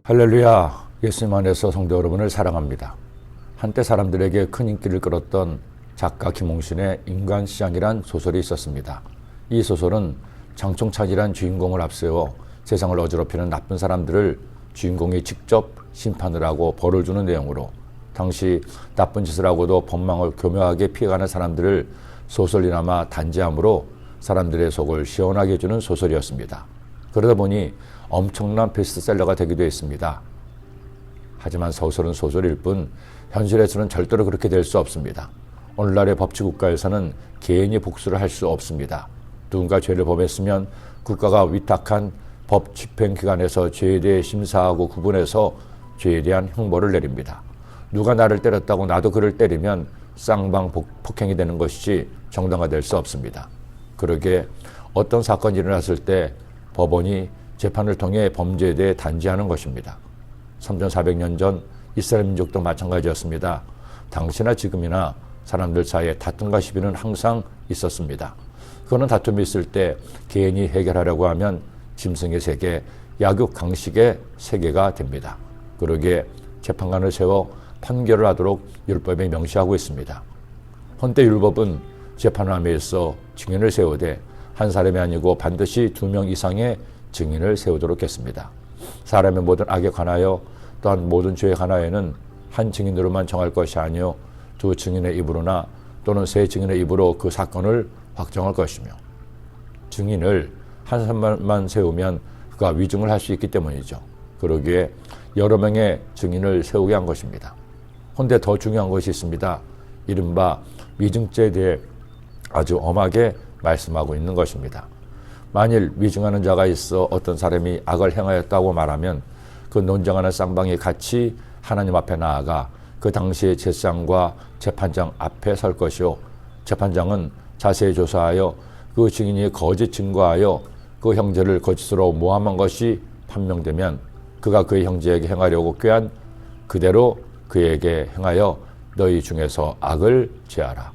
할렐루야, 예수님 안에서 성도 여러분을 사랑합니다. 한때 사람들에게 큰 인기를 끌었던 작가 김홍신의 인간시장이란 소설이 있었습니다. 이 소설은 장총찬이란 주인공을 앞세워 세상을 어지럽히는 나쁜 사람들을 주인공이 직접 심판을 하고 벌을 주는 내용으로 당시 나쁜 짓을 하고도 법망을 교묘하게 피해가는 사람들을 소설이나마 단죄함으로 사람들의 속을 시원하게 해주는 소설이었습니다. 그러다 보니 엄청난 베스트셀러가 되기도 했습니다. 하지만 소설은 소설일 뿐 현실에서는 절대로 그렇게 될 수 없습니다. 오늘날의 법치국가에서는 개인이 복수를 할 수 없습니다. 누군가 죄를 범했으면 국가가 위탁한 법 집행기관에서 죄에 대해 심사하고 구분해서 죄에 대한 형벌을 내립니다. 누가 나를 때렸다고 나도 그를 때리면 쌍방 폭행이 되는 것이지 정당화될 수 없습니다. 그러기에 어떤 사건이 일어났을 때 법원이 재판을 통해 범죄에 대해 단죄하는 것입니다. 3400년 전 이스라엘 민족도 마찬가지였습니다. 당시나 지금이나 사람들 사이에 다툼과 시비는 항상 있었습니다. 그거는 다툼이 있을 때 개인이 해결하려고 하면 짐승의 세계, 약육 강식의 세계가 됩니다. 그러기에 재판관을 세워 판결을 하도록 율법에 명시하고 있습니다. 헌때 율법은 재판함에 있어 증인을 세우되 한 사람이 아니고 반드시 2명 이상의 증인을 세우도록 했습니다. 사람의 모든 악에 관하여 또한 모든 죄에 관하여는 한 증인으로만 정할 것이 아니요 2 증인의 입으로나 또는 3 증인의 입으로 그 사건을 확정할 것이며 증인을 한 사람만 세우면 그가 위증을 할 수 있기 때문이죠. 그러기에 여러 명의 증인을 세우게 한 것입니다. 그런데 더 중요한 것이 있습니다. 이른바 위증죄에 대해 아주 엄하게 말씀하고 있는 것입니다. 만일 위증하는 자가 있어 어떤 사람이 악을 행하였다고 말하면 그 논쟁하는 쌍방이 같이 하나님 앞에 나아가 그 당시의 제사장과 재판장 앞에 설 것이요 재판장은 자세히 조사하여 그 증인이 거짓 증거하여 그 형제를 거짓으로 모함한 것이 판명되면 그가 그의 형제에게 행하려고 꾀한 그대로 그에게 행하여 너희 중에서 악을 제하라.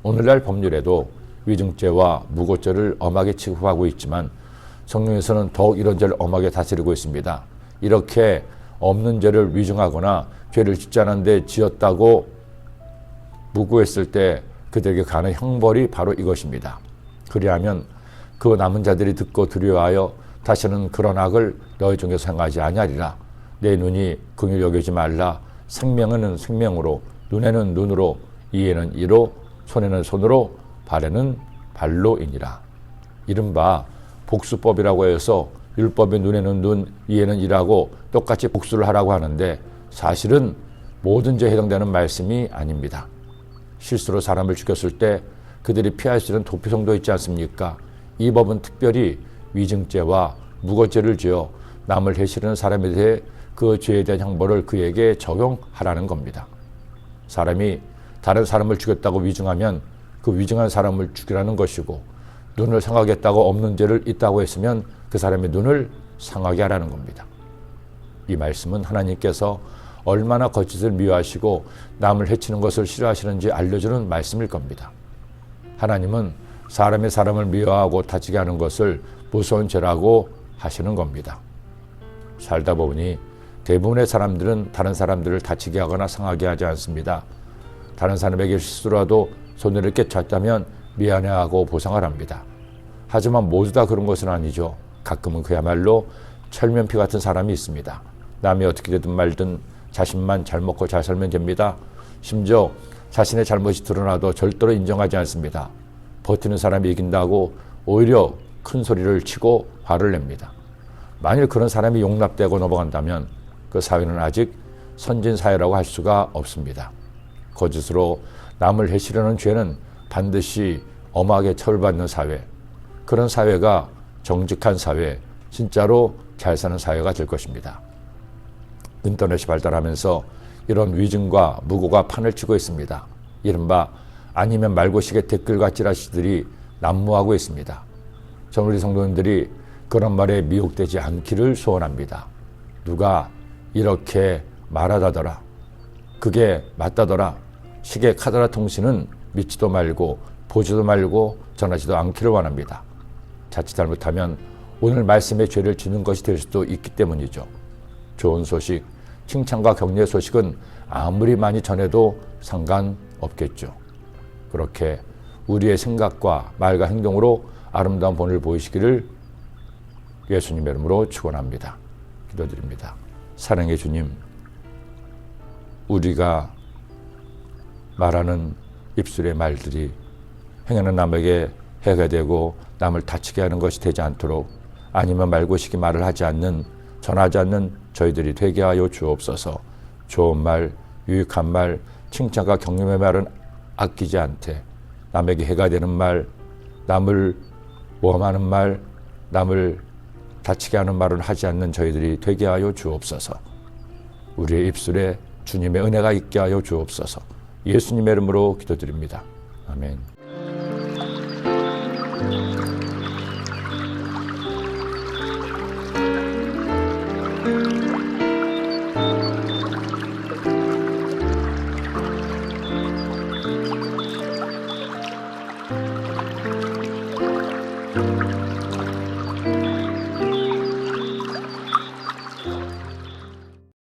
오늘날 법률에도 위증죄와 무고죄를 엄하게 취급하고 있지만 성경에서는 더욱 이런 죄를 엄하게 다스리고 있습니다. 이렇게 없는 죄를 위증하거나 죄를 짓지 않았는데 지었다고 무고했을 때 그들에게 가는 형벌이 바로 이것입니다. 그리하면 그 남은 자들이 듣고 두려워하여 다시는 그런 악을 너희 중에서 행하지 아니하리라. 내 눈이 긍휼히 여기지 말라. 생명은 생명으로, 눈에는 눈으로, 이에는 이로, 손에는 손으로, 발에는 발로이니라. 이른바 복수법이라고 해서 율법의 눈에는 눈, 이에는 이라고 똑같이 복수를 하라고 하는데 사실은 모든 죄에 해당되는 말씀이 아닙니다. 실수로 사람을 죽였을 때 그들이 피할 수 있는 도피성도 있지 않습니까? 이 법은 특별히 위증죄와 무고죄를 지어 남을 해치려는 사람에 대해 그 죄에 대한 형벌을 그에게 적용하라는 겁니다. 사람이 다른 사람을 죽였다고 위증하면 그 위증한 사람을 죽이라는 것이고 눈을 상하겠다고 없는 죄를 있다고 했으면 그 사람의 눈을 상하게 하라는 겁니다. 이 말씀은 하나님께서 얼마나 거짓을 미워하시고 남을 해치는 것을 싫어하시는지 알려주는 말씀일 겁니다. 하나님은 사람이 사람을 미워하고 다치게 하는 것을 무서운 죄라고 하시는 겁니다. 살다 보니 대부분의 사람들은 다른 사람들을 다치게 하거나 상하게 하지 않습니다. 다른 사람에게 실수라도 손해를 끼쳤다면 미안해하고 보상을 합니다. 하지만 모두 다 그런 것은 아니죠. 가끔은 그야말로 철면피 같은 사람이 있습니다. 남이 어떻게 되든 말든 자신만 잘 먹고 잘 살면 됩니다. 심지어 자신의 잘못이 드러나도 절대로 인정하지 않습니다. 버티는 사람이 이긴다고 오히려 큰 소리를 치고 화를 냅니다. 만일 그런 사람이 용납되고 넘어간다면 그 사회는 아직 선진 사회라고 할 수가 없습니다. 거짓으로 남을 해치려는 죄는 반드시 엄하게 처벌받는 사회, 그런 사회가 정직한 사회, 진짜로 잘 사는 사회가 될 것입니다. 인터넷이 발달하면서 이런 위증과 무고가 판을 치고 있습니다. 이른바 아니면 말고식의 댓글과 찌라시들이 난무하고 있습니다. 저는 우리 성도님들이 그런 말에 미혹되지 않기를 소원합니다. 누가 이렇게 말하다더라, 그게 맞다더라, 시계 카더라 통신은 믿지도 말고 보지도 말고 전하지도 않기를 원합니다. 자칫 잘못하면 오늘 말씀의 죄를 짓는 것이 될 수도 있기 때문이죠. 좋은 소식, 칭찬과 격려의 소식은 아무리 많이 전해도 상관없겠죠. 그렇게 우리의 생각과 말과 행동으로 아름다운 본을 보이시기를 예수님의 이름으로 축원합니다. 기도드립니다. 사랑의 주님, 우리가 말하는 입술의 말들이 행하는 남에게 해가 되고 남을 다치게 하는 것이 되지 않도록, 아니면 말고시기 말을 하지 않는, 전하지 않는 저희들이 되게 하여 주옵소서. 좋은 말, 유익한 말, 칭찬과 격려의 말은 아끼지 않되 남에게 해가 되는 말, 남을 모함하는 말, 남을 다치게 하는 말은 하지 않는 저희들이 되게 하여 주옵소서. 우리의 입술에 주님의 은혜가 있게 하여 주옵소서. 예수님의 이름으로 기도드립니다. 아멘.